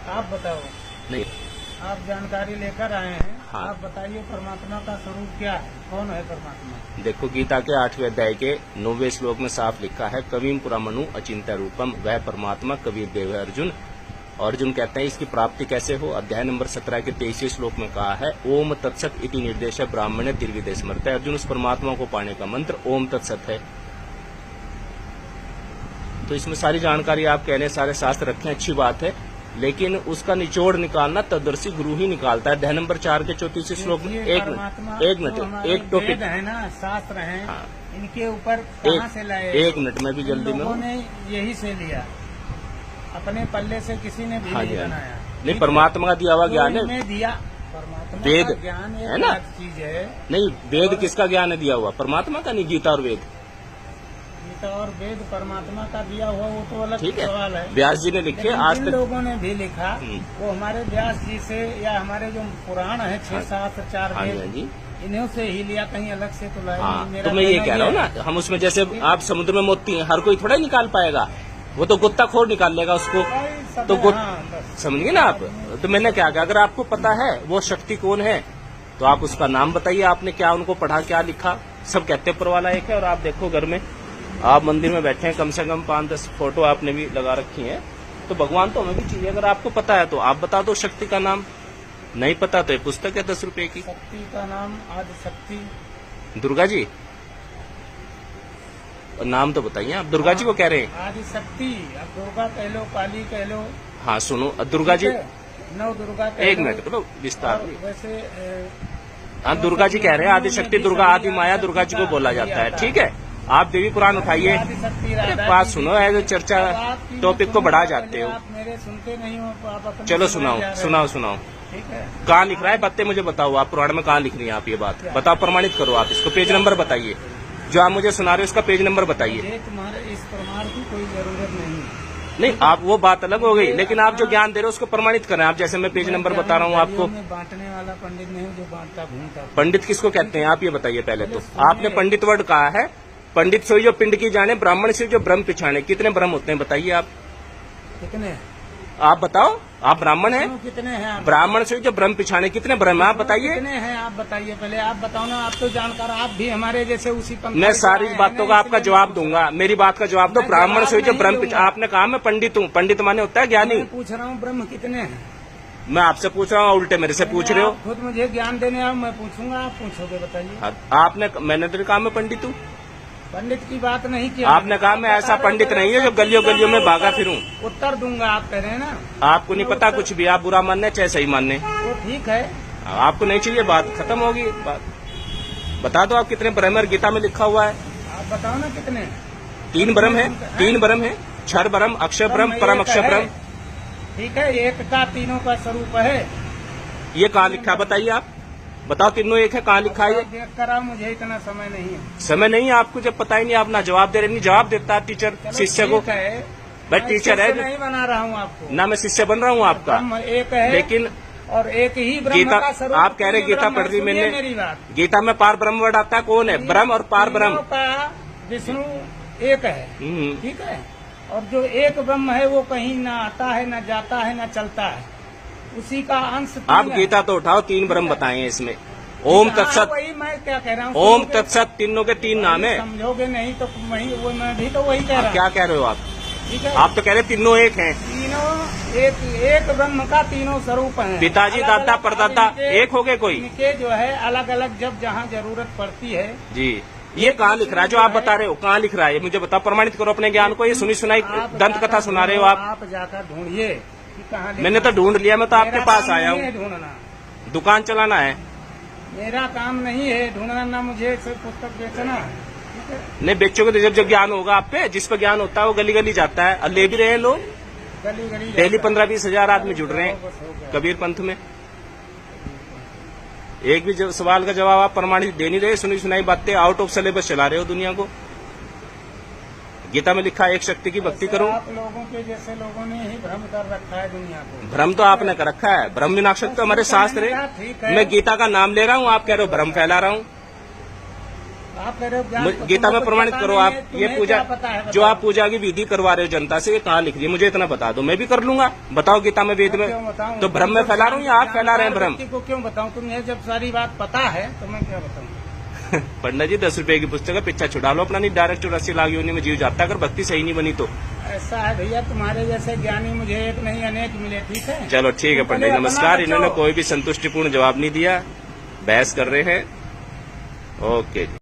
आप बताओ। नहीं, आप जानकारी लेकर आए हैं। हाँ। आप बताइए परमात्मा का स्वरूप क्या है, कौन है परमात्मा? देखो गीता के 8वें अध्याय के 9वें श्लोक में साफ लिखा है, कविम पुरामनु अचिंत्य रूपम, वह परमात्मा कबीर देव अर्जुन। अर्जुन कहते हैं इसकी प्राप्ति कैसे हो? अध्याय नंबर 17 के 23वें श्लोक में कहा है, ओम तत्सत इति निर्देश ब्राह्मण दीर्घदेश स्मृत है। अर्जुन उस परमात्मा को पाने का मंत्र ओम तत्सत है। तो इसमें सारी जानकारी आप कहने सारे शास्त्र रखे, अच्छी बात है, लेकिन उसका निचोड़ निकालना तदर्शी गुरु ही निकालता है। अध्याय नंबर 4 के 34वें श्लोक में एक मिनट एक टॉपिक है ना, शास्त्र है, हाँ। इनके ऊपर कहाँ से लाए? एक मिनट में भी जल्दी में लोगों ने यही से लिया, अपने पल्ले से किसी ने भी हाँ नहीं जी, बनाया। नहीं, परमात्मा का दिया हुआ ज्ञान है, दिया परमात्मा वेद का ज्ञान है ना, चीज है। नहीं वेद किसका ज्ञान है दिया हुआ? परमात्मा का, नहीं गीता और वेद। गीता और वेद परमात्मा का दिया हुआ, वो तो अलग ठीक सवाल है। व्यास जी ने लिखे, आज जिन तक लोगों ने भी लिखा वो हमारे व्यास जी से या हमारे जो पुराण है 6 शास्त्र 4 हाँ वेद, जी, इन्हीं से ही लिया, कहीं अलग से तो लाया हाँ, नहीं। तो मैं ये कह रहा हूँ ना, हम उसमें जैसे आप समुद्र में मोती हैं, हर कोई थोड़ा निकाल पाएगा, वो तो गुत्ताखोर निकाल लेगा उसको, तो समझिए ना आप। तो मैंने क्या कहा, अगर आपको पता है वो शक्ति कौन है तो आप उसका नाम बताइए, आपने क्या उनको पढ़ा, क्या लिखा। सब कहते ऊपर वाला एक है, और आप देखो घर में आप मंदिर में बैठे हैं, कम से कम 5-10 फोटो आपने भी लगा रखी हैं, तो भगवान तो हमें भी चाहिए। अगर आपको पता है तो आप बता दो शक्ति का नाम, नहीं पता तो ये पुस्तक है 10 रुपए की। शक्ति का नाम आदि शक्ति, दुर्गा जी, नाम तो बताइए आप, दुर्गा जी को कह रहे हैं। आदि शक्ति, अब दुर्गा कह लो, काली कह लो। हाँ सुनो, दुर्गा जी, नौ दुर्गा कह एक लो। मिनट तो विस्तार। वैसे हाँ दुर्गा जी कह रहे हैं, आदि शक्ति दुर्गा, आदि माया दुर्गा जी को बोला जाता है। ठीक है, आप देवी पुराण उठाइए, बात सुनो, है जो चर्चा टॉपिक को बढ़ा जाते हो। आप मेरे सुनते नहीं हो, आप अपने चलो सुनाओ। ठीक है, कहाँ लिख रहा है बातें मुझे बताओ, आप पुराण में कहाँ लिख रही हैं आप ये बात बताओ, प्रमाणित करो आप इसको, पेज नंबर बताइए, जो आप मुझे सुना रहे हो उसका पेज नंबर बताइए। तुम्हारे इस प्रमाण की कोई जरूरत नहीं। नहीं, आप वो बात अलग हो गई, लेकिन आप जो ज्ञान दे रहे हो उसको प्रमाणित करें। आप जैसे मैं पेज नंबर बता रहा हूँ आपको। बांटने वाला पंडित नहीं, जो बांटता घूमता। पंडित किसको कहते हैं आप ये बताइए पहले तो। आपने पंडित वर्ड कहा है, पंडित सोई जो पिंड की जाने, ब्राह्मण से जो ब्रह्म पिछाने। कितने ब्रह्म होते हैं बताइए आप, कितने? आप बताओ, आप ब्राह्मण हैं, कितने हैं? ब्राह्मण से जो ब्रह्म पिछाने कितने ब्रह्म है आप बताइए। कितने हैं आप बताइए, पहले आप बताओ ना, आप तो जानकार, आप भी हमारे जैसे उसी पंक्ति। मैं सारी बातों का आपका जवाब दूंगा, मेरी बात का जवाब दो। ब्राह्मण से जो ब्रह्म, आपने कहा मैं पंडित हूँ, पंडित माने होता है ज्ञानी। पूछ रहा हूँ ब्रह्म कितने हैं, मैं आपसे पूछ रहा हूँ, उल्टे मेरे से पूछ रहे हो। खुद मुझे ज्ञान देने आओ, मैं पूछूंगा, आप पूछोगे, बताइए। आपने, मैंने तो कहा मैं पंडित हूँ, पंडित की बात नहीं की आपने कहा मैं ऐसा पंडित नहीं है जो गलियों गलियों में भागा फिरूं। उत्तर दूंगा, आप कह रहे हैं ना। आपको नहीं पता कुछ भी, आप बुरा मानने चाहे सही मानने, वो ठीक है, आपको नहीं चाहिए, बात खत्म होगी। बात बता दो आप कितने ब्रह्म है, गीता में लिखा हुआ है। आप बताओ ना कितने। 3 ब्रह्म है, 3 ब्रह्म है, क्षर ब्रह्म, अक्षर ब्रह्म, परम अक्षर ब्रह्म। ठीक है, एक का तीनों का स्वरूप है। ये कहाँ लिखा है बताइए आप, बताओ तीनों एक है, कहाँ लिखा है ये? देख कर आओ, मुझे इतना समय नहीं है। समय नहीं है आपको, जब पता ही नहीं, आप ना जवाब दे रहे, नहीं जवाब देता टीचर शिष्य को। मैं टीचर है, नहीं बना रहा हूँ आपको ना मैं शिष्य बन रहा हूँ आपका, एक है, लेकिन और एक ही ब्रह्म गीता, का स्वरूप। आप कह रहे गीता पढ़ रही मैंने, मेरी बात, गीता में पार ब्रह्म वर्ड आता है, कौन है ब्रह्म और पार ब्रह्म का विष्णु एक है। ठीक है, और जो एक ब्रह्म है वो कहीं ना आता है, ना जाता है, ना चलता है, उसी का अंश। आप गीता तो उठाओ, 3 ब्रह्म बताए इसमें। ओम तत्सत, वही मैं क्या कह रहा हूँ, ओम तत्सत, तीनों के 3 नाम है। समझोगे नहीं तो वही, वो मैं भी तो वही कह रहा हूँ। क्या कह रहे हो आप? ठीक है, आप तो कह रहे तीनों एक हैं। तीनों एक ब्रह्म का तीनों स्वरूप हैं। पिताजी दादा परदादा एक हो गए कोई? इनके जो है अलग अलग, जब जहाँ जरूरत पड़ती है। जी, ये कहाँ लिख रहा है जो आप बता रहे हो, कहाँ लिख रहा है? मुझे बताओ, प्रमाणित करो अपने ज्ञान को। ये सुनी सुनाई दंत कथा सुना रहे हो आप जाकर ढूंढिए कहाँ। मैंने तो ढूंढ लिया, मैं तो आपके पास आया हूँ। ढूंढना, दुकान चलाना है, मेरा काम नहीं है ढूंढना, ना मुझे पुस्तक बेचना। नहीं बेचोगे तो जब ज्ञान होगा आप पे, जिस पर ज्ञान होता है वो गली गली जाता है, और ले भी रहे हैं लोग। गली गली डेली 15-20 हजार आदमी जुड़ रहे हैं कबीर पंथ में। एक भी सवाल का जवाब आप प्रमाणित दे नहीं रहे, सुनी सुनाई बातें आउट ऑफ सिलेबस चला रहे हो दुनिया को। गीता में लिखा है एक शक्ति की भक्ति करो। आप लोगों के जैसे लोगों ने ही भ्रम कर रखा है दुनिया को। भ्रम तो आपने कर रखा है, भ्रम विनाशक तो हमारे शास्त्र है। मैं गीता का नाम ले रहा हूँ, आप कह रहे हो भ्रम फैला रहा हूँ। आप कह रहे हो ज्ञान, तो गीता में तुमको प्रमाणित पता करो नहीं आप। है, ये तुम्हें पूजा क्या पता है, जो बताओ। आप पूजा की विधि करवा रहे हो जनता से, ये कहाँ लिख रही है? मुझे इतना बता दो, मैं भी कर लूंगा। बताओ गीता में, वेद में। क्यों बताऊं? तो भ्रम में फैला रहा हूँ या आप फैला रहे हैं भ्रम? व्यक्ति को क्यों बताऊं? तुम्हें जब सारी बात पता है तो मैं क्या बताऊं? पंडित जी 10 रुपए की पुस्तक है, पीछा छुड़ा लो अपना, नहीं डायरेक्ट रस्सी लागी होने में जीव जाता, अगर भक्ति सही नहीं बनी तो। ऐसा है भैया, तुम्हारे जैसे ज्ञानी मुझे एक नहीं अनेक मिले, ठीक है? चलो ठीक है पंडित जी, अपना नमस्कार। बचाओ। इन्होंने कोई भी संतुष्टिपूर्ण जवाब नहीं दिया, बहस कर रहे हैं। ओके जी।